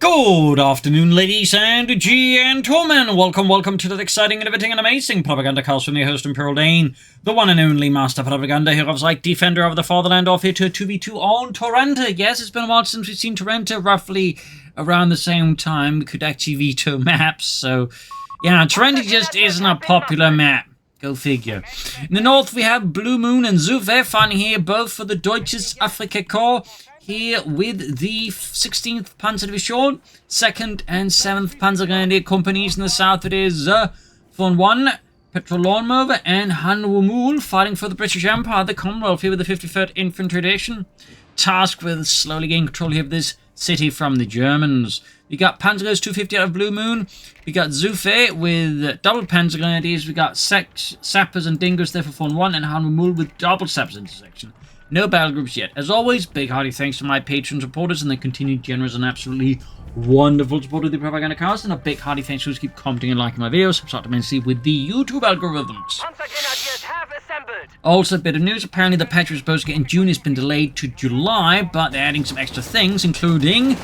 Good afternoon, ladies and gentlemen. Welcome to the exciting, innovating, and amazing Propagandacast from your host, Imperial Dane, the one and only master propaganda heroes like defender of the fatherland, off here to 2v2 on Torrente. Yes, it's been a while since we've seen Torrente, roughly around the same time. We could actually veto maps, so yeah, Torrente just isn't a popular map. Go figure. In the north, we have BlueMoon and Xufe fighting here, both for the Deutsches Afrika Korps. Here with the 16th Panzer Division, 2nd and 7th Panzergrenadier companies. In the south it is Von 1, Petrolonmove and Hanwoomul fighting for the British Empire, the Commonwealth, here with the 53rd Infantry Division, tasked with slowly gaining control here of this city from the Germans. We got Panzergrenadiers 250 out of BlueMoon. We got Xufe with double Panzergrenadiers. We got Sappers and Dingers there for Von 1 and Hanwoomul with double Sappers intersection. No battle groups yet. As always, big hearty thanks to my Patreon supporters and the continued generous and absolutely wonderful support of the Propagandacast, and a big hearty thanks to those who keep commenting and liking my videos. Helps out immensely with the YouTube algorithms. Also, a bit of news. Apparently, the patch was supposed to get in June has been delayed to July, but they're adding some extra things, including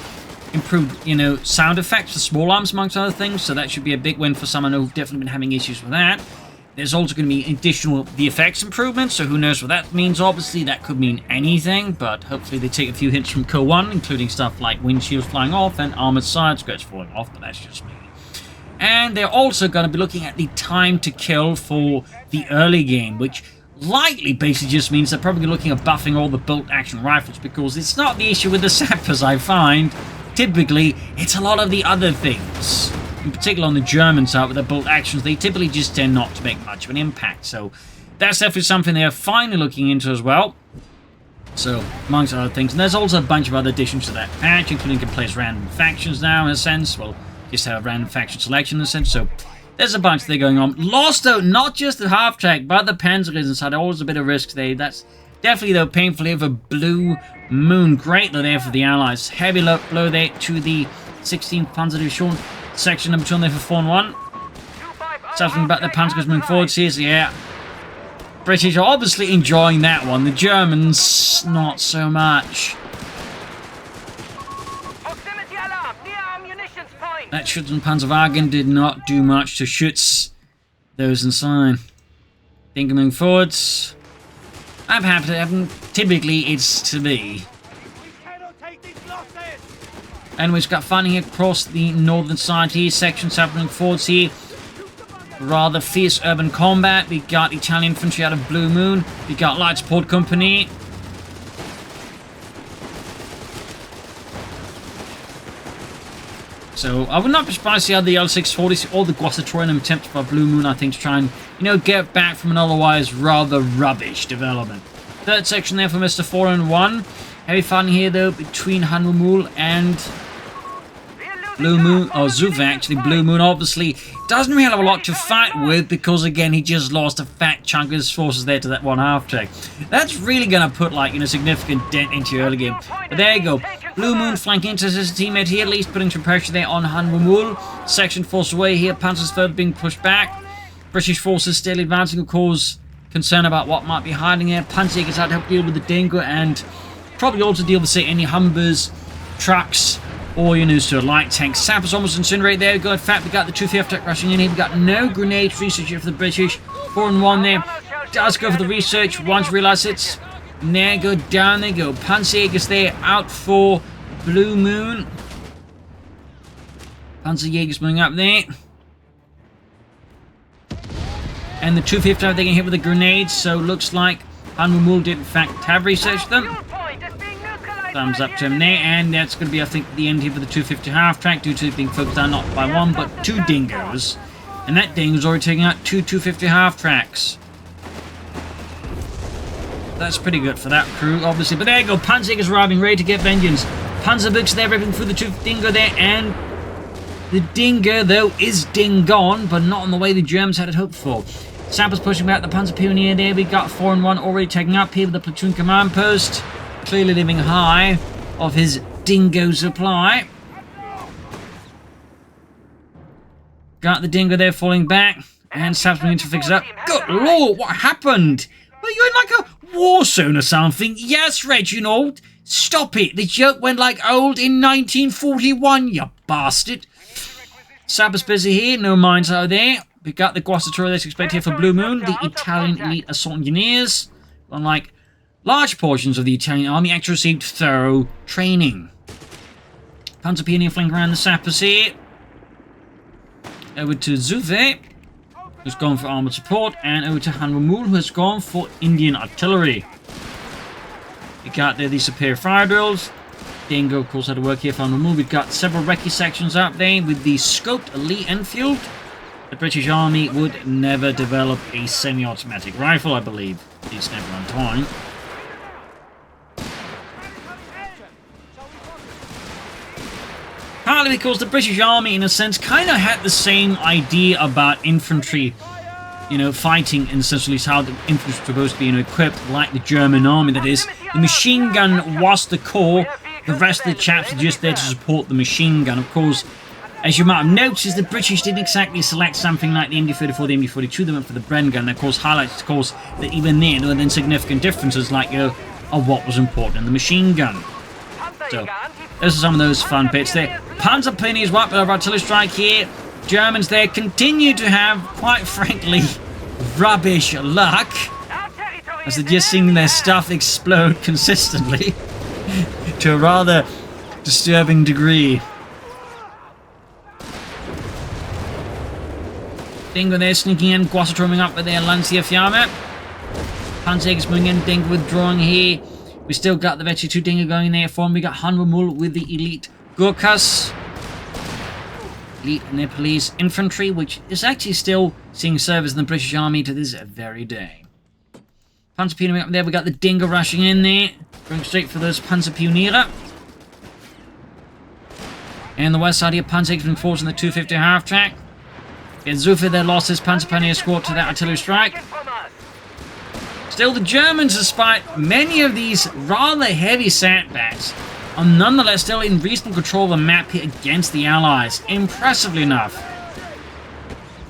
improved, sound effects for small arms, amongst other things. So that should be a big win for someone who've definitely been having issues with that. There's also going to be additional VFX improvements, so who knows what that means. Obviously, that could mean anything, but hopefully they take a few hints from CoH3, including stuff like windshields flying off and armored side skirts falling off, but that's just me. And they're also going to be looking at the time to kill for the early game, which likely basically just means they're probably looking at buffing all the bolt-action rifles, because it's not the issue with the sappers, I find. Typically, it's a lot of the other things. In particular on the German side with their bolt actions, they typically just tend not to make much of an impact. So that's definitely something they're finally looking into as well. So, amongst other things. And there's also a bunch of other additions to that patch, including you can place random factions now, in a sense. Well, just have a random faction selection, in a sense. So there's a bunch there going on. Lost, though, not just the half-track, but the Panzergrenadiers inside. Always a bit of risk there. That's definitely, though, painful here for BlueMoon. Great, though, there for the Allies. Heavy blow there to the 16th Panzer Division. Section number 2 on there for Von 1. Something about the Panzers moving forwards here, so yeah. British are obviously enjoying that one. The Germans, not so much. That Schützenpanzerwagen did not do much to Schütz those inside. Dinker moving forwards. I'm happy to have them. Typically, it's to be. And we've got fighting across the northern side here. Sections happening forwards here. Rather fierce urban combat. We got Italian Infantry out of BlueMoon. We got Light Support Company. So I would not be surprised to see how the L640 or the Guasatroinum attempt by BlueMoon, I think, to try and, get back from an otherwise rather rubbish development. Third section there for Mr. 4 and 1. Heavy fighting here, though, between Hanwoomul and BlueMoon, or Xufe, actually. BlueMoon obviously doesn't really have a lot to fight with, because, again, he just lost a fat chunk of his forces there to that one half-track. That's really going to put, a significant dent into your early game. But there you go. BlueMoon flanking into his teammate here, at least putting some pressure there on Hanwoomul. Section forced away here. Panzers further being pushed back. British forces still advancing, of course. Concern about what might be hiding here. Panzerjägers out to help deal with the Dingo, and probably also deal with, say, any Humbers, trucks, or, so a light tank. Sappers almost incinerate there. In fact, we got the 250 attack rushing in here. We got no grenades research here for the British. 4 and 1 there. Does go for the research. Once realize it's. And there go, down they go. Panzerjägers there, out for BlueMoon. Panzerjägers moving up there. And the 250 are getting hit with the grenades, so looks like Hanwoomul did in fact have researched them. Thumbs up to him there, and that's going to be, I think, the end here for the 250 half-track, due to it being focused on not by one, but 2 Dingos. And that Dingo's already taking out 2 250 half-tracks. That's pretty good for that crew, obviously. But there you go, Panzerjägers arriving, ready to get vengeance. Panzerbooks there, ripping through the 2 Dingo there, and the Dingo, though, is ding-gone, but not in the way the Germans had it hoped for. Sappers pushing back the Panzer Pioneer there. We got 4 and 1 already taking up here with the platoon command post. Clearly living high of his Dingo supply. Got the Dingo there falling back. And Sappers going to fix it up. Good lord, what happened? Well, you're in war zone or something. Yes, Reginald. Stop it. The joke went like old in 1941, you bastard. Sabba's busy here. No mines out there. We got the Guastatori that's expected here for BlueMoon. The Italian elite assault engineers. Unlike large portions of the Italian army, actually received thorough training. Panzer Pioneer flanking around the sappers here. Over to Xufe, who's gone for armored support, and over to Hanwoomul, who has gone for Indian artillery. We got there the superior fire drills. Dingo, of course, had to work here for Hanwoomul. We've got several recce sections up there with the scoped elite Enfield. The British Army would never develop a semi-automatic rifle, I believe. At least never on time. Partly because the British Army, in a sense, kind of had the same idea about infantry, you know, fighting, and essentially how the infantry was supposed to be, you know, equipped like the German army. That is, the machine gun was the core, the rest of the chaps are just there to support the machine gun. Of course, as you might have noticed, the British didn't exactly select something like the MD-34, the MD-42, they went for the Bren gun. That, of course, highlights, of course, that even then there were then significant differences, like, you know, of what was important in the machine gun. So, those are some of those fun bits there. Panzer Pioneers right below artillery strike here. Germans there continue to have, quite frankly, rubbish luck, as they're just seeing their stuff explode consistently to a rather disturbing degree. Dingo there sneaking in, Guastatori up with their Lancia Fiamme. Panzer's moving in, Dingo withdrawing here. We still got the Vetchi 2 Dingo going in there for him. We got Hanwoomul with the elite Gurkhas. Elite Nepalese infantry, which is actually still seeing service in the British Army to this very day. Panzer Pioneer up there. We got the Dingo rushing in there. Going straight for those Panzer Pioniere. And the west side here, Panzer being forced in the 250 half track. And Xufe there lost his Panzer Pioneer squad to that artillery strike. Still, the Germans, despite many of these rather heavy setbacks, are nonetheless still in reasonable control of the map here against the Allies. Impressively enough.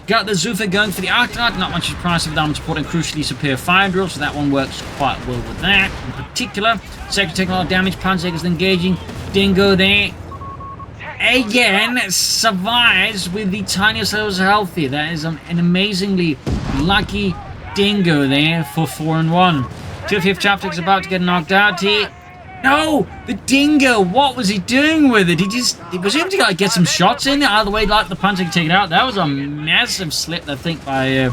Got the Xufe going for the Arctic, not much surprise with armor support and crucially superior fire drill, so that one works quite well with that. In particular, second taking a lot of damage, Panzer's engaging, Dingo there. Again, survives with the tiniest levels of health here. That is an amazingly lucky Dingo there for 4-1. 2/5 chapter is about to get knocked out here. No! The Dingo! What was he doing with it? He was able to like, get some shots in there. Either way, like the Panzer could take it out. That was a massive slip, I think, by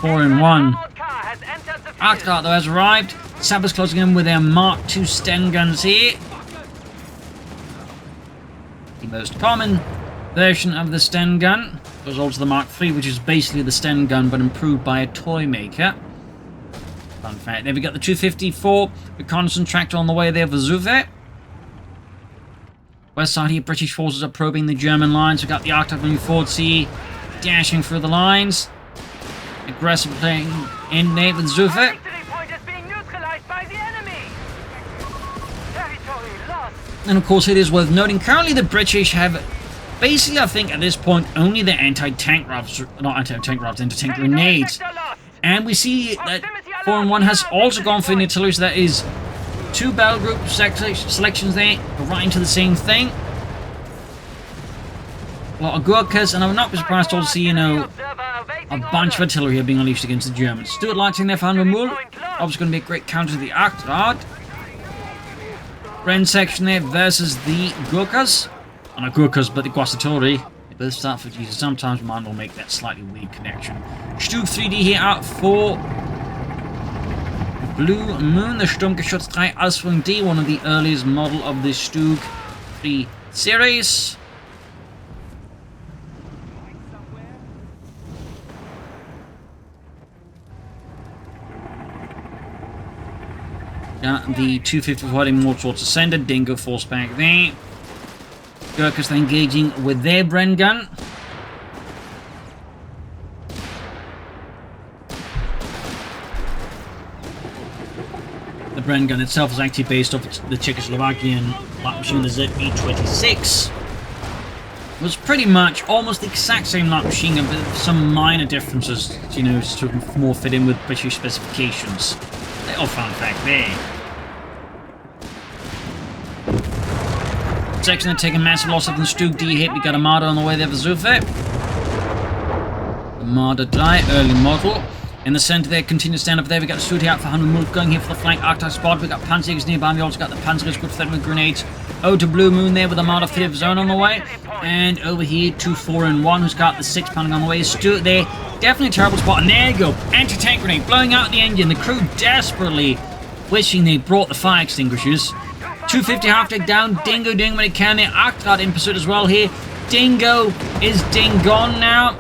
4-1. Arctic, though, has arrived. Sabba's closing in with their Mark II Sten guns here. The most common version of the Sten gun. There's also the Mark III, which is basically the Sten gun, but improved by a toy maker. Fun fact. Then we got the 254 reconnaissance tractor on the way there for Xufe. West side here, British forces are probing the German lines. We got the Arctic moving forward, see, dashing through the lines. Aggressive playing in there with Xufe. And of course, it is worth noting, currently the British have basically, I think, at this point, only the anti-tank rifles, not anti-tank rifles, anti-tank grenades. And we see that 4-1 has also gone for an artillery, so that is 2 battle group selections there, right into the same thing. A lot of Gurkhas, and I would not be surprised to also see, you know, a bunch of artillery being unleashed against the Germans. Stuart Lighting there for Hanwoomul. Obviously going to be a great counter to the Arctic. Bren section there versus the Gurkhas. Not Gurkhas, but the Guastatori. They both start for Jesus. Sometimes mine will make that slightly weird connection. Stuke 3D here out for BlueMoon, the Sturmgeschütz 3 Ausführung D, one of the earliest model of the Stuke 3 series. The 250 fighting more towards the center. Dingo force back there. Gurkhas engaging with their Bren gun. The Bren gun itself is actually based off the Czechoslovakian light machine, the ZB-26. It was pretty much almost the exact same light machine gun, but some minor differences, you know, to more fit in with British specifications. Little fun fact there. Section are taking massive loss of the Stug D hit. We got a Marder on the way there for Xufe. Marder die, early model. In the center there, continues stand up there. We got the Stug out for Hanwoomul going here for the flank Arctic spot. We got Panzers nearby. We also got the Panzers good for them with grenades. Over to BlueMoon there with a Marder fit of his own on the way. And over here to 4-in-1 who's got the 6-pounder on the way. Stug there, definitely a terrible spot. And there you go, anti-tank grenade blowing out the engine. The crew desperately wishing they brought the fire extinguishers. 250 half-deck down, Dingo doing what he can there. Arctic in pursuit as well here. Dingo is gone now.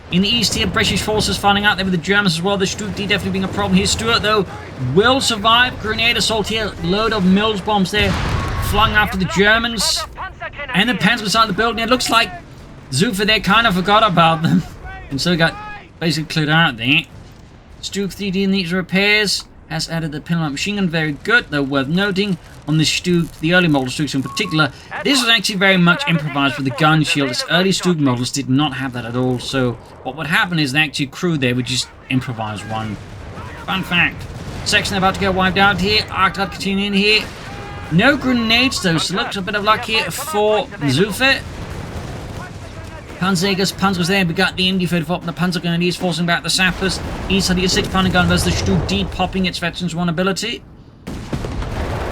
In the east here, British forces fighting out there with the Germans as well. The Stug D definitely being a problem here. Stuart, though, will survive. Grenade assault here. Load of Mills bombs there. Flung after the Germans. And the Panzers beside the building. It looks like Xufe there kind of forgot about them. And so he got basically cleared out there. Stug 3D needs repairs. Has added the pinlight machine gun, very good, though worth noting on the Stug, the early model Stugs in particular, this was actually very much improvised with the gun shield. Its early Stug models did not have that at all, so what would happen is the actual crew there would just improvise one. Fun fact. Section about to get wiped out here, Arctic continuing in here. No grenades though, so looks a bit of luck here for Xufe. Panzers there, we got the MD-34 and the Panzer Grenadiers forcing back the sappers. East side of your 6-pounder gun versus the Stug D popping its Veterans 1 ability.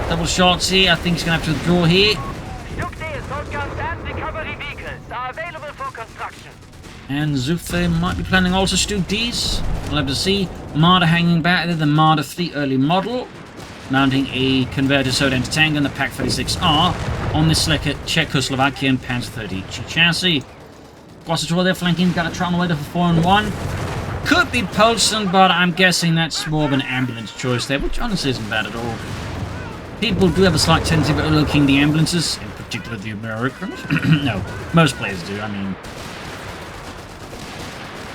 Double shots here, I think he's going to have to withdraw here. And Xufe might be planning also Stug Ds. We'll have to see. Marder hanging back there, the Marder 3 early model. Mounting a converted soda anti-tank and the Pak 36R on this Czechoslovakian Panzer 30G chassis. Gloucester there flanking, got a truck on the way there for 4-in-1. Could be Polson, but I'm guessing that's more of an ambulance choice there, which honestly isn't bad at all. People do have a slight tendency of overlooking the ambulances, in particular the Americans. No, most players do, I mean.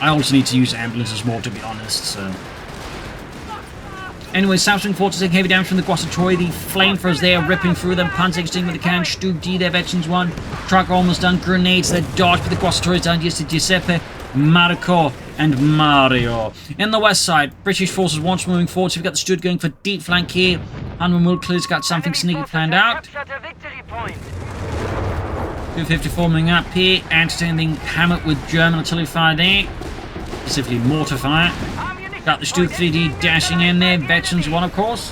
I also need to use ambulances more, to be honest, so. Anyway, Samsung Forces taking heavy damage from the Gloucester. The flamethrowers there ripping through them. Panzer with the cannon. Stug D there, Veterans 1. Truck almost done. Grenades there dodged, but the Gloucester down just to Giuseppe, Marco, and Mario. In the west side, British forces once moving forward. So we've got the Stug going for deep flank here. Hanwoomul clear's got something sneaky planned out. 254 moving up here. Anti-tanking hammered with German artillery fire there. Specifically mortar fire. Got the Stug 3D dashing in there. Veterans 1, of course.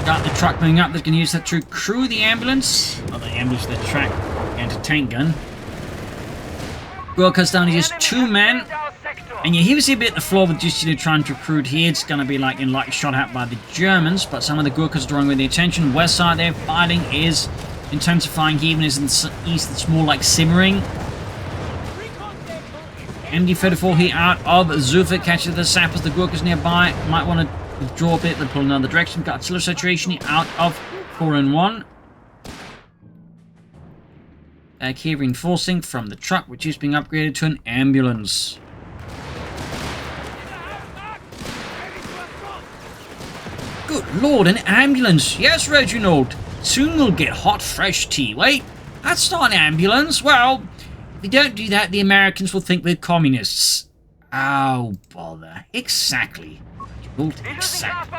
Got the truck moving up. They can use that to crew the ambulance. Or the ambulance, the track, anti-tank gun. Gurkhas down to just 2 men. And yeah, he was a bit at the floor with just, trying to recruit here. It's going to be like shot at by the Germans. But some of the Gurkhas drawing with the attention. West side there, fighting is intensifying. Even as in the east, it's more like simmering. MD-34 here out of Xufe, catches the sappers, the Gurkhas nearby. Might want to withdraw a bit, they pull in another direction. Got artillery saturation here out of 4-in-1. Back here reinforcing from the truck, which is being upgraded to an ambulance. Good lord, an ambulance! Yes, Reginald! Soon we'll get hot, fresh tea. Wait, that's not an ambulance. Well, if we don't do that, the Americans will think we're communists. Oh, bother. Exactly. Exactly.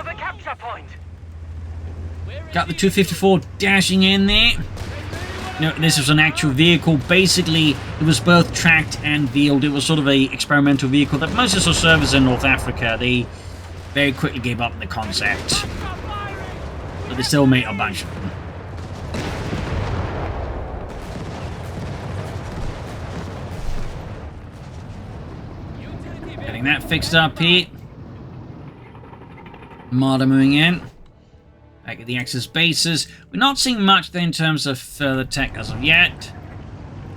Got the 254 dashing in there. No, this was an actual vehicle. Basically, it was both tracked and wheeled. It was sort of a experimental vehicle that most of the servers in North Africa, they very quickly gave up the concept. But they still made a bunch of them. Getting that fixed up here. Marder moving in. Back at the Axis bases. We're not seeing much there in terms of further tech as of yet.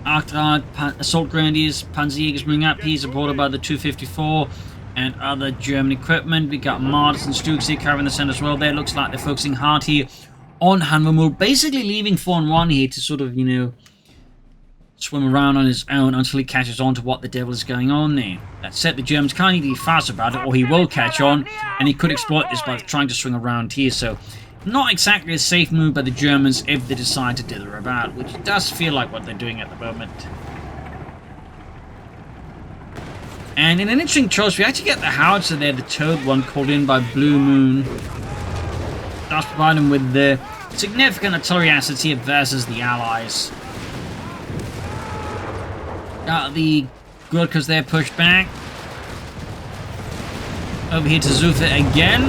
Arctic assault grenadiers, Panzerjägers moving up here, supported by the 254 and other German equipment. We got Marders and Stugs here covering the center as well. There looks like they're focusing hard here on Hanwoomul, basically leaving 4-in-1 here to sort of, swim around on his own until he catches on to what the devil is going on there. That said, the Germans can't even be fast about it, or he will catch on, and he could exploit this by trying to swing around here. So, not exactly a safe move by the Germans if they decide to dither about, which does feel like what they're doing at the moment. And in an interesting choice, we actually get the howitzer there, the towed one, called in by BlueMoon. That's providing with the significant artillery assets here versus the Allies. Got the Gurkhas there pushed back. Over here to Xufe again.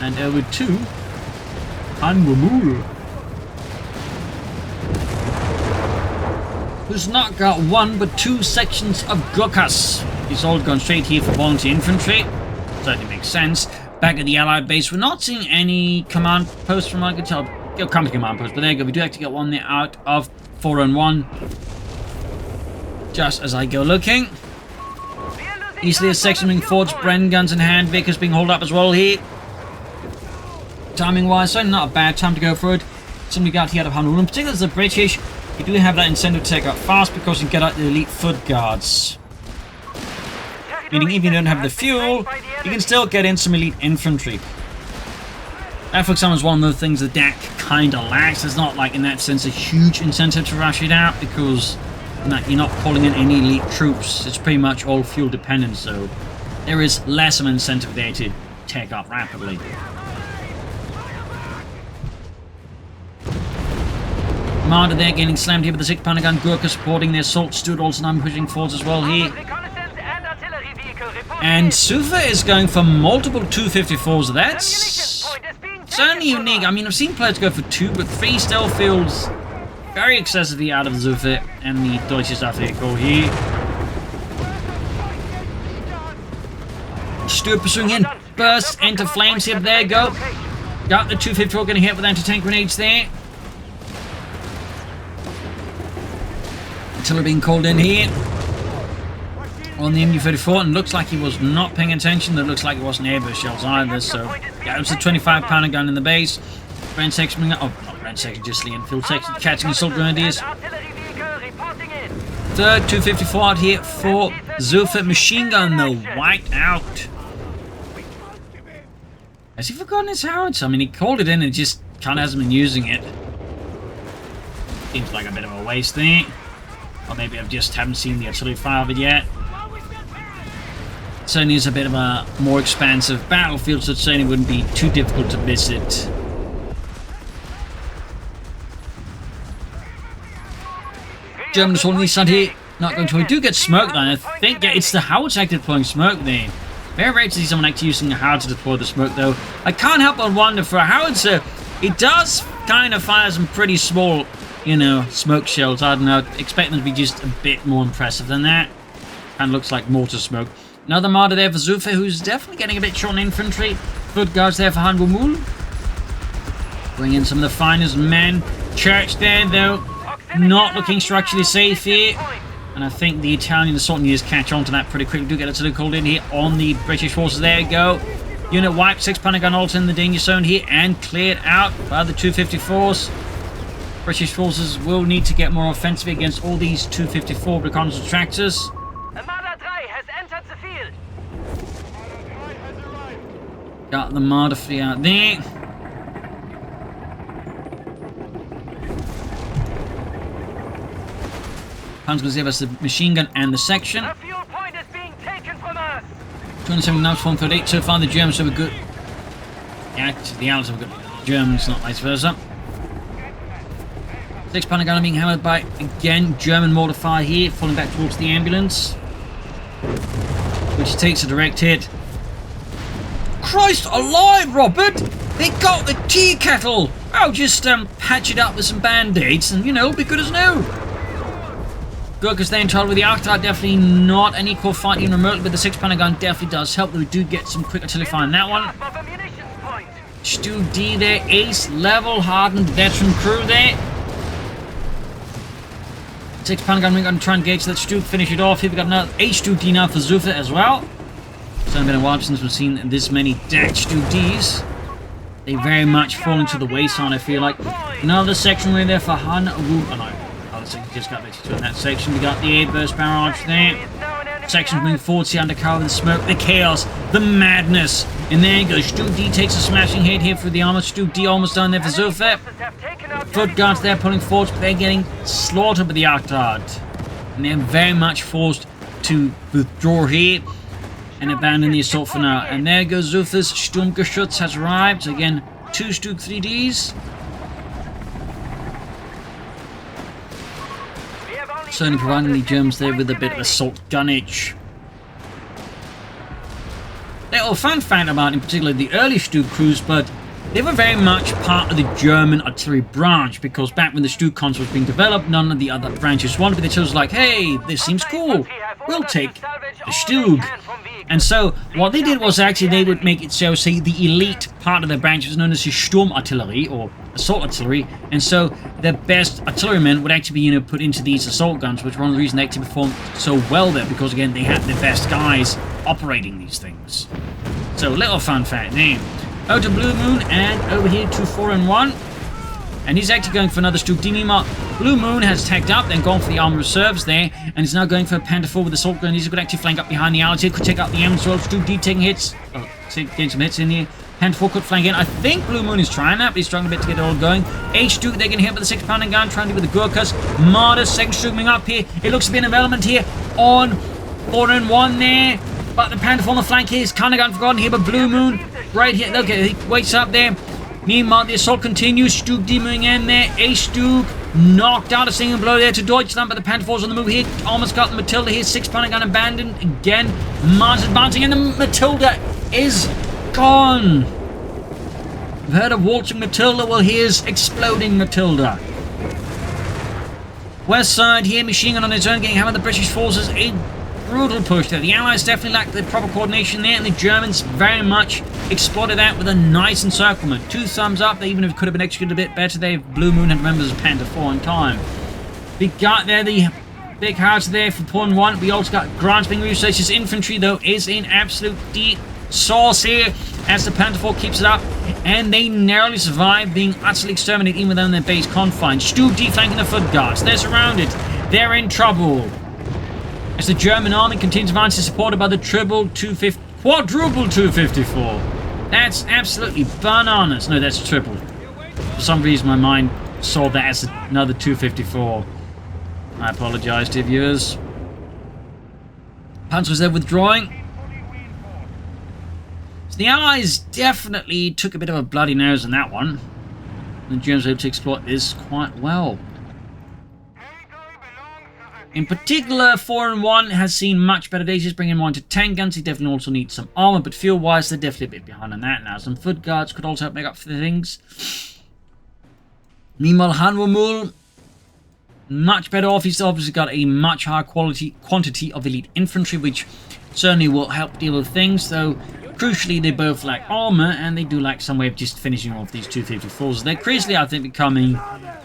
And over to Hanwoomul, who's not got one but two sections of Gurkhas. He's all gone straight here for volunteer infantry. Certainly makes sense. Back at the Allied base, we're not seeing any command posts from what I can tell. Go come to command posts, but there you go. We do actually get one there out of 4 and 1. Just as I go looking. Easily a section being forged, Bren guns in hand, Vickers being hauled up as well here. Timing wise, certainly not a bad time to go for it. Something we got here out of Hanwoomul, in particular as the British, you do have that incentive to take up fast because you get out the elite foot guards. Meaning even if you don't have the fuel, you can still get in some elite infantry. That, for example, is one of the things the DAK kind of lacks. There's not, like, in that sense, a huge incentive to rush it out because you're not calling in any elite troops. It's pretty much all fuel dependent, so there is less of an incentive there to take up rapidly. Marder there getting slammed here with the 6-pounder gun. Gurkha supporting their assault. Stuart also now pushing forwards as well here. And Xufe is going for multiple 254s. That's certainly unique. I mean, I've seen players go for 2, but 3 still feels very excessively out of Xufe and the Deutsche Staffelkorps here. Stuart pursuing in. Bursts into flames here. There you go. Got the 254 getting hit with anti-tank grenades there. Artillery being called in here on the MU-34, and looks like he was not paying attention. It looks like it wasn't airburst shells either, so yeah, it was a 25-pounder gun in the base. Brent section, oh, not Brent section, just the infield section, catching assault grenadiers. Third 254 out here for Xufe. Machine gun though, wiped out. Has he forgotten his howitzer? I mean, he called it in and just kind of hasn't been using it. Seems like a bit of a waste thing. Or maybe I just haven't seen the artillery fire of it yet. It certainly is a bit of a more expansive battlefield, so it certainly wouldn't be too difficult to miss it. Germans holding the side here. Not going to. We do get smoke then. I think it's the howitzer actually deploying smoke then. Very rare to see someone actually using a howitzer to deploy the smoke though. I can't help but wonder, for a howitzer, it does kind of fire some pretty small, you know, smoke shells. I don't know, expect them to be just a bit more impressive than that. Kind of looks like mortar smoke. Another martyr there for Xufe, who's definitely getting a bit short on infantry. Foot guards there for Hanwoomul. Bring in some of the finest men. Church there, though, not looking structurally safe here. And I think the Italian assault engineers catch on to that pretty quickly. Do get it to called in here on the British forces. There you go. Unit wiped, 6-pounder gun also in the danger zone here and cleared out by the 254s. British forces will need to get more offensive against all these 254 reconnaissance tractors. Armada 3 has entered the field. Got the Marder fleet out there. Pan's going to give us the machine gun and the section. A fuel point is being taken from us. 27 now, 138 so far. The Germans have a good. Yeah, actually, the Allies have a good. Germans, not vice versa. 6-pounder gun being hammered by, again, German mortar fire here, falling back towards the ambulance, which takes a direct hit. Christ alive, Robert! They got the tea kettle! Oh, just patch it up with some band-aids and, you know, be good as new. Gurkha's there in charge with the Arctar, definitely not an equal fight even remotely, but the 6-pounder gun definitely does help. We do get some quick artillery fire on that one. Stu D there, ace level, hardened veteran crew there. 6-pounder gun, we're going to try and engage that Stu, finish it off. Here we got another H2D now for Xufe as well. It's only been a while since we've seen this many H2Ds. They very much fall into the wayside, I feel like. Another section way there for Hanwoomul. Oh no, other section just got to in that section. We got the airburst barrage there. Sections moving forward, see undercover, the smoke, the chaos, the madness. And there you go. Stu D takes a smashing hit here for the armor. Stu D almost done there for Xufe. Foot guards there pulling forward, but they're getting slaughtered by the Arctard. And they're very much forced to withdraw here and abandon the assault for now. And there goes Xufe's Sturmgeschütz has arrived. So again, 2 Stug 3Ds. Certainly providing the Germans there with a bit of assault gunnage. Little fun fact about, in particular, the early Stug crews, but they were very much part of the German artillery branch, because back when the Stug concept was being developed, none of the other branches wanted, but they chose like, hey, this seems cool, we'll take the Stug. And so what they did was actually they would make it so, say, the elite part of the branch was known as the Sturmartillerie, or assault artillery, and so the best artillerymen would actually be, you know, put into these assault guns, which was one of the reasons they actually performed so well there, because again, they had the best guys operating these things. So, little fun fact there. Over to BlueMoon, and over here to 4-1. And he's actually going for another Stug D. BlueMoon has tagged up, then gone for the armor reserves there, and is now going for a Panther 4 with the assault gun. He's could actually flank up behind the Allies here, could take out the M as well. Stug D taking hits, getting some hits in here. Panther 4 could flank in. I think BlueMoon is trying that, but he's struggling a bit to get it all going. H2, they're getting hit with the 6-pounder gun, trying to do with the Gurkhas. Martyrs, second Stug moving up here. It looks to be an element here on 4-1 there. But the Panther 4 on the flank here is kind of gotten forgotten here, but BlueMoon right here. Okay, he waits up there. Meanwhile, the assault continues. Stug D moving in there. Stug knocked out a single blow there to Deutschland, but the Panther 4's on the move here. Almost got the Matilda here. 6-pounder gun abandoned. Again, Mars advancing, and the Matilda is gone. You've heard of waltzing Matilda? Well, here's exploding Matilda. West side here, machine gun on its own, getting hammered. The British forces, a brutal push there. The Allies definitely lacked the proper coordination there, and the Germans very much exploited that with a nice encirclement. 2 thumbs up. They even if could have been executed a bit better there if BlueMoon had remembered as Panther 4 in time. We got there the big house there for pawn 1. We also got Grants being researched. His infantry, though, is in absolute deep sauce here as the Panther 4 keeps it up, and they narrowly survive being utterly exterminated even within their base confines. Stug D flanking the foot guards. They're surrounded. They're in trouble. As the German army continues advancing, supported by the quadruple 254. That's absolutely bananas. No, that's triple. For some reason, my mind saw that as another 254. I apologize to viewers. Panzers there withdrawing. So the Allies definitely took a bit of a bloody nose on that one. The Germans were able to exploit this quite well. In particular, 4-1 has seen much better days. He's bringing 1 to 10 guns. He definitely also needs some armor, but fuel-wise, they're definitely a bit behind on that now. Some foot guards could also help make up for the things. Meanwhile, Hanwoomul, much better off. He's obviously got a much higher quantity of elite infantry, which certainly will help deal with things, though crucially, they both lack armor, and they do lack some way of just finishing off these 254s. They're crucially, I think, becoming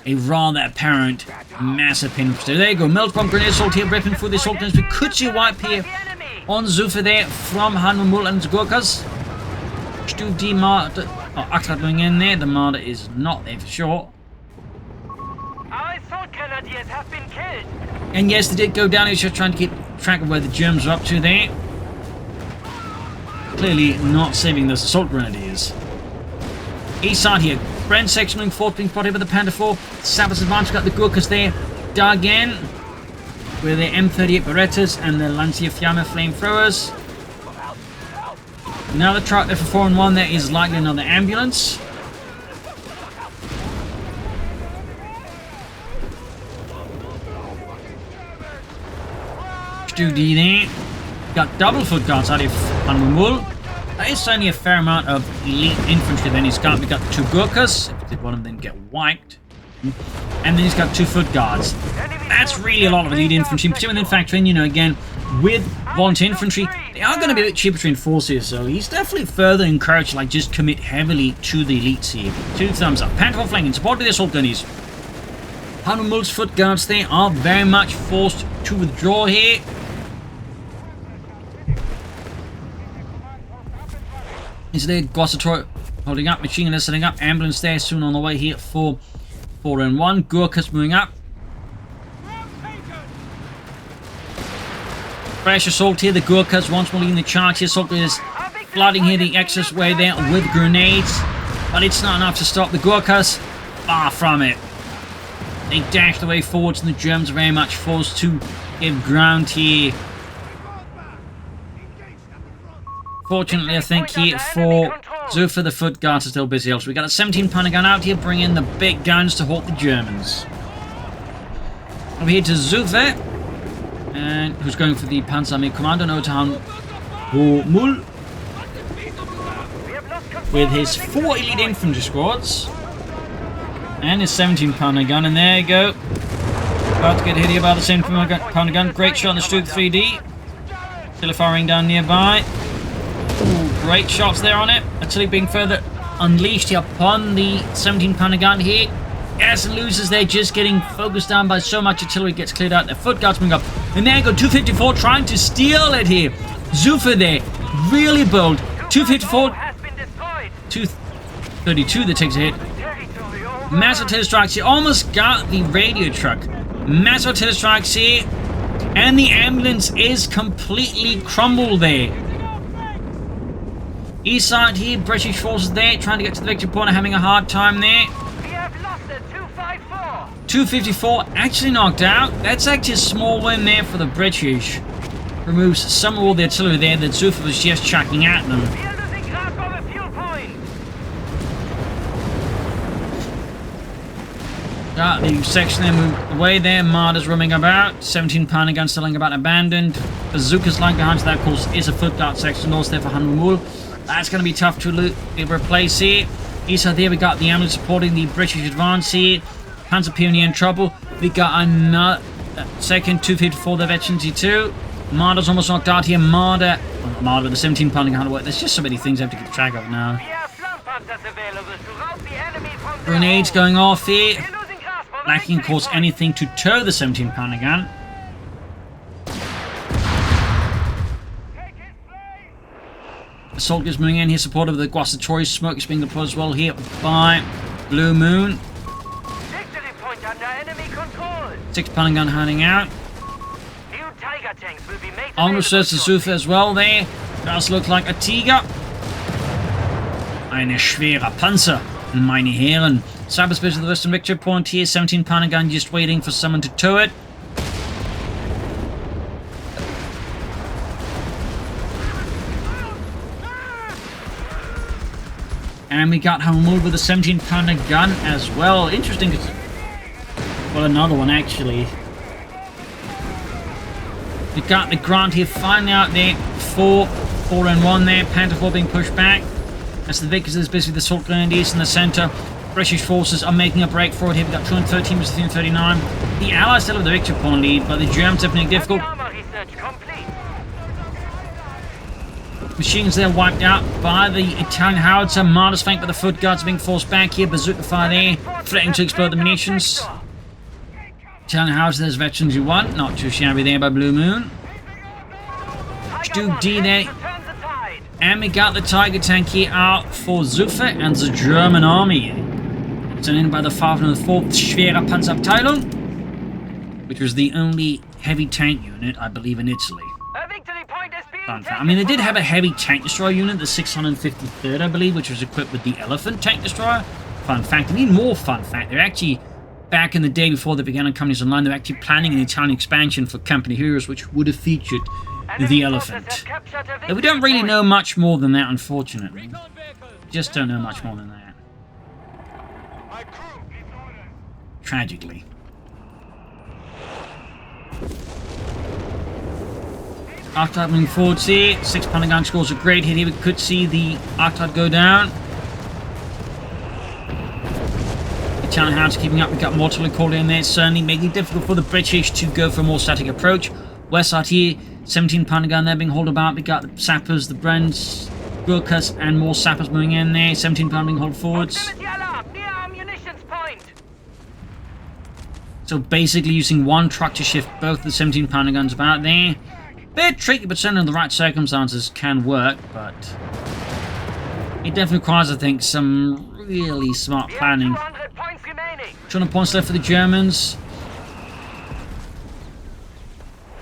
a rather apparent massive pin. So there you go, Melt Bomb Grenade Assault here, ripping through the assault guns. We could see a wipe here on Xufe there from Hanwoomul and the Gurkhas. Stug D Martyr, Akrat going in there. The Martyr is not there for sure. Our assault grenadiers have been killed. And yes, they did go down. He was just trying to keep track of where the Germans are up to there. Clearly not saving those assault grenadiers. East side here. Brent section moving forward, being spotted by the Panther 4. Savage advance, got the Gurkhas there. Dug in with their M38 Berettas and their Lancia Fiamma flamethrowers. Another truck there for 4-1. There is likely another ambulance. Stug D there. Got double foot guards out of Hanwoomul. That is certainly a fair amount of elite infantry. Then he's got, we got 2 Gurkhas. Did one of them get wiped? And then he's got 2 foot guards. That's really a lot of elite infantry, particularly when factoring, you know, again, with volunteer infantry, they are going to be a bit cheaper to enforce here, so he's definitely further encouraged to, like, just commit heavily to the elites here. 2 thumbs up. Panther 4 flanking, supported by the assault gunnies. Hanwoomul's foot guards, they are very much forced to withdraw here. Is there Gossator holding up, machine gun setting up, ambulance there soon on the way here for 4-1. Gurkhas moving up. Fresh assault here, the Gurkhas once more leading the charge here. Assault is flooding here the excess way there with grenades, but it's not enough to stop the Gurkhas. Far from it. They dash the way forwards, and the Germans are very much forced to give ground here Fortunately, I think here for Xufe, the foot guards are still busy. Also, we got a 17-pounder gun out here, bringing the big guns to halt the Germans. Over here to Xufe, and who's going for the Panzerarmee Commando, no, to Hanwoomul, with his 4 elite infantry squads and his 17-pounder gun. And there you go. About to get hit here by the 17-pounder gun. Great shot on the Stuke 3D. Still firing down nearby. Ooh, great shots there on it. Artillery being further unleashed here upon the 17-pounder gun here. Yes, and losers, they're just getting focused down by so much artillery gets cleared out. Their foot guards moving up. And there you go, 254 trying to steal it here. Xufe there, really bold. 254, 232 that takes a hit. Mass artillery strikes here, almost got the radio truck. Mass artillery strikes here, and the ambulance is completely crumbled there. East side here, British forces there, trying to get to the victory point, having a hard time there. 254 actually knocked out. That's actually a small win there for the British. Removes some of all the artillery there that Xufe was just chucking at them. Got the section there moved away there. Marder's roaming about. 17-pounder gun still lying about abandoned. Bazooka's lying behind, so that of course is a foot guard section also there for Hanwoomul. That's going to be tough to replace here. East side there we got the ambulance supporting the British advance here. Panzer Pioneer in trouble. We got another second 254 the veterans too. Marder's almost knocked out here. Marder with the 17-pounder gun. There's just so many things I have to keep track of now. Grenades going off here. Lacking, of course, anything to tow the 17-pounder gun. Assault is moving in here, supported with the Xufe smoke is being deployed as well here by BlueMoon. 6-pounder gun hiding out. Armoured search to Xufe as well there. Does look like a Tiger. Eine schwere Panzer, meine Herren. Cyberspace of the Western Victory Point here. 17-pounder gun just waiting for someone to tow it. And we got Hanwoomul with a 17-pounder gun as well. Interesting. Well, another one actually. We got the Grant here finally out there. 4 and 1 there. Panther 4 being pushed back. As the Vickers is busy with the assault grenadiers in the center. British forces are making a break for it here. We got 213 versus 239. The Allies still have the victory point lead, but the Germans have been difficult. Machines there wiped out by the Italian howitzer. Marder's flanked by the foot guards being forced back here. Bazooka fire there, threatening to explode the munitions. Italian howitzer, there's veterans who won. Not too shabby there by BlueMoon. Stuke D there. And we got the Tiger tank here out for Xufe and the German army. Sent in by the 504th Schwere Panzerabteilung, which was the only heavy tank unit, I believe, in Italy. Fun fact. I mean, they did have a heavy tank destroyer unit, the 653rd, I believe, which was equipped with the Elephant tank destroyer. Fun fact. And even more fun fact, they're actually, back in the day before they began on Companies Online, they were actually planning an Italian expansion for Company Heroes, which would have featured the Elephant. But we don't really know much more than that, unfortunately. Just don't know much more than that. Tragically. Arctide moving forwards here. 6-pounder gun scores a great hit here. We could see the Arctide go down. Italian hounds keeping up. We've got more artillery called in there. Certainly making it difficult for the British to go for a more static approach. West side here. 17-pounder gun there being hauled about. We got the sappers, the Brents, Gurkhas, and more sappers moving in there. 17-pounder being hauled forwards. So basically using one truck to shift both the 17-pounder guns about there. Bit tricky, but certainly in the right circumstances can work, but it definitely requires, I think, some really smart planning. 200 points left for the Germans.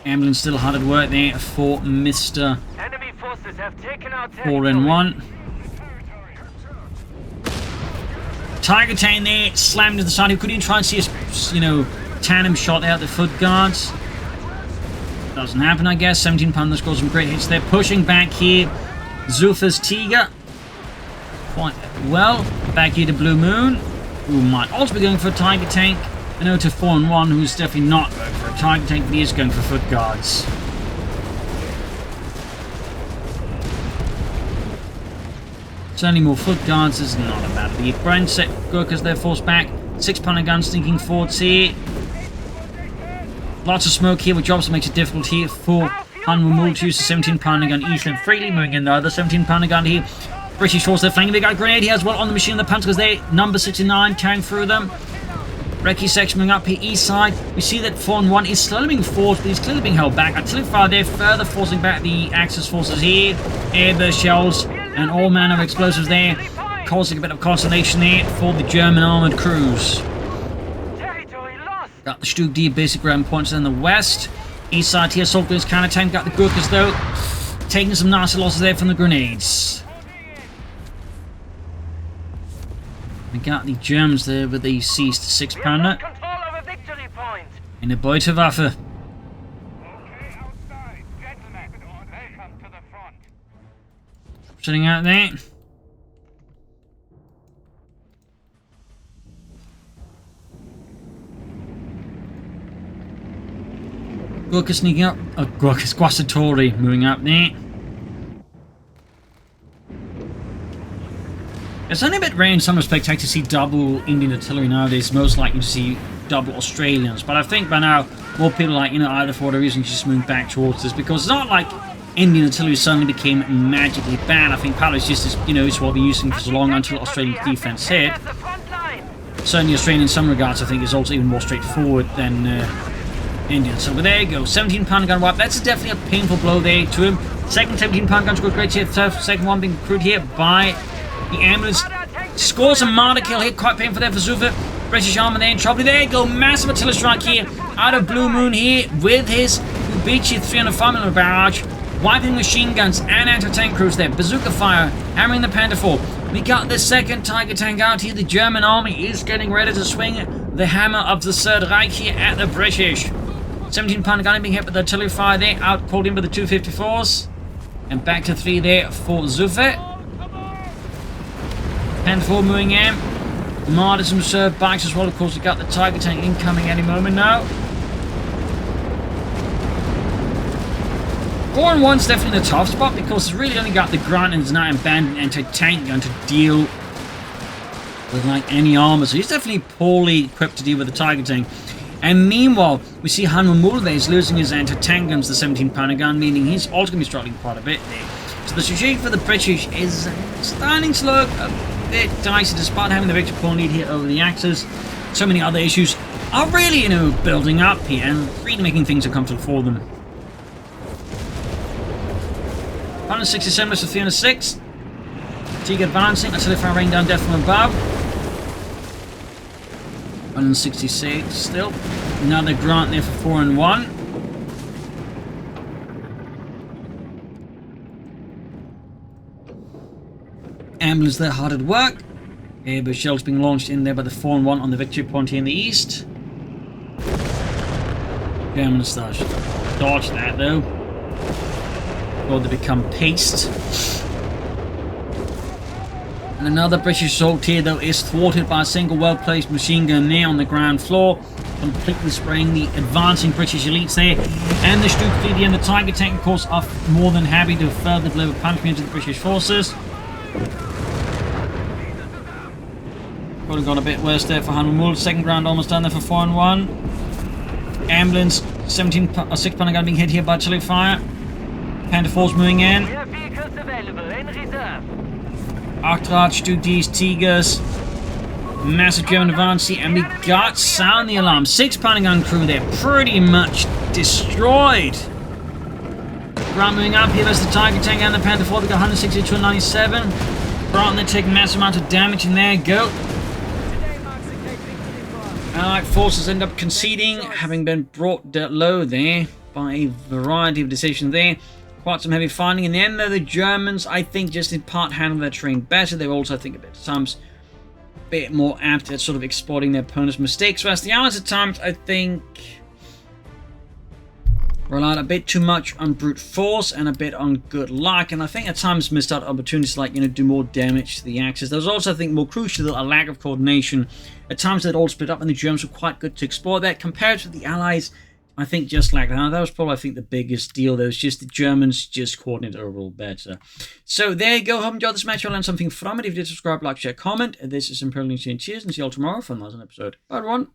Ambulance still hard at work there for Mr. 4 and 1. Tiger tank there, slammed to the side. He couldn't even try and see a, tandem shot out the foot guards. Doesn't happen, I guess. 17-pounder scores some great hits there. Pushing back here. Xufe's Tiger. Quite well. Back here to BlueMoon, who might also be going for a Tiger Tank. I know to 4-1, who's definitely not going for a Tiger Tank, but he is going for Foot Guards. Certainly more Foot Guards is not a bad idea. Brent set Gurkhas their force back. 6-pounder guns sneaking forwards here. Lots of smoke here, which also makes it difficult here for Hanwoomul to use the 17-pounder gun easily and freely. Moving in the other 17-pounder gun here. British force, they're flanking. They got a grenade here as well on the machine. The Panthers there. Number 69 carrying through them. Recce section moving up here east side. We see that 4-1 is slowly being forced, but he's clearly being held back. Artillery fire there, further forcing back the Axis forces here. Airburst shells and all manner of explosives there, causing a bit of consternation there for the German armoured crews. Got the Stug D basic ground points in the west. East side here, assault grenades counter-tank. Got the Gurkhas though, taking some nasty losses there from the grenades. We got the Germans there with the seized 6-pounder. In a Beute Waffe. Sitting out there. Gurkha sneaking up. Oh, Gurkha's Guasatori moving up there. It's only a bit rare in some respects to see double Indian artillery nowadays. Most likely to see double Australians. But I think by now, more people like, either for whatever reason, just move back towards this. Because it's not like Indian artillery suddenly became magically bad. I think partly it's just, it's what we're using for so long until Australian defense hit. Certainly Australian in some regards, I think, is also even more straightforward than Indian. So, but there you go. 17-pounder gun wipe. That's definitely a painful blow there to him. Second 17-pounder gun scored great here. Third, second one being crewed here by the ambulance. Scores a martyr kill here. Quite painful there for Xufe. British armor there in trouble. There you go. Massive artillery strike here out of BlueMoon here with his Ubici 305mm barrage. Wiping machine guns and anti-tank crews there. Bazooka fire. Hammering the Panther 4. We got the second Tiger tank out here. The German army is getting ready to swing the hammer of the Third Reich here at the British. 17-pounder gun being hit with the artillery fire there. Out pulled in with the 254s. And back to 3 there for Xufe. Panther 4 moving in. Martyrs and reserve bikes as well. Of course, we got the Tiger tank incoming any moment now. 4-1's definitely the tough spot because it's really only got the Grant and Znat and Bandit anti-tank gun to deal with like any armor. So he's definitely poorly equipped to deal with the Tiger tank. And meanwhile, we see Hanwoomul there is losing his anti-tank guns, the 17-pounder gun, meaning he's also going to be struggling quite a bit there. So the situation for the British is starting to look a bit dicey despite having the victory point lead here over the Axis. So many other issues are really, building up here and really making things uncomfortable for them. 167 to 306. Tiger advancing. Artillery fire raining down death from above. 166 still. Another Grant there for 4-1. Ambulance there hard at work. Airburst shells being launched in there by the 4-1 on the victory point here in the east. German stash. Dodge that though. Or they become paste. And another British assault here though is thwarted by a single well-placed machine gun there on the ground floor, completely spraying the advancing British elites there. And the Stug 3D and the Tiger tank of course are more than happy to further deliver punishment to the British forces. Could have gone a bit worse there for Hanwoomul. Second round almost done there for 4-1. Ambulance 6-pounder gun being hit here by artillery fire. Panther 4's moving in. We have vehicles available in reserve. Arctrad, Stug D's, Tigers. Massive German advance here, and we got sound the alarm. 6-pounder gun crew there, pretty much destroyed. Ground moving up here, there's the Tiger tank and the Panther 4. They got 162 and 97. Broughton, they take massive amount of damage, and there you go. Allied forces end up conceding, having been brought low there by a variety of decisions there. Quite some heavy fighting. In the end, though, the Germans, I think, just in part handle their terrain better. They were also, I think, at times a bit more apt at sort of exploiting their opponent's mistakes. Whereas the Allies, at times, I think, relied a bit too much on brute force and a bit on good luck, and I think at times missed out opportunities like, do more damage to the Axis. There was also, I think, more crucially, a lack of coordination. At times they'd all split up, and the Germans were quite good to explore that. Compared to the Allies, I think just like that. That was probably, I think, the biggest deal. There was just the Germans just coordinated overall better. So there you go. Hope you enjoyed this match. I learned something from it. If you did, subscribe, like, share, comment. This is Imperial News, and cheers, and see you all tomorrow for another episode. Bye, everyone.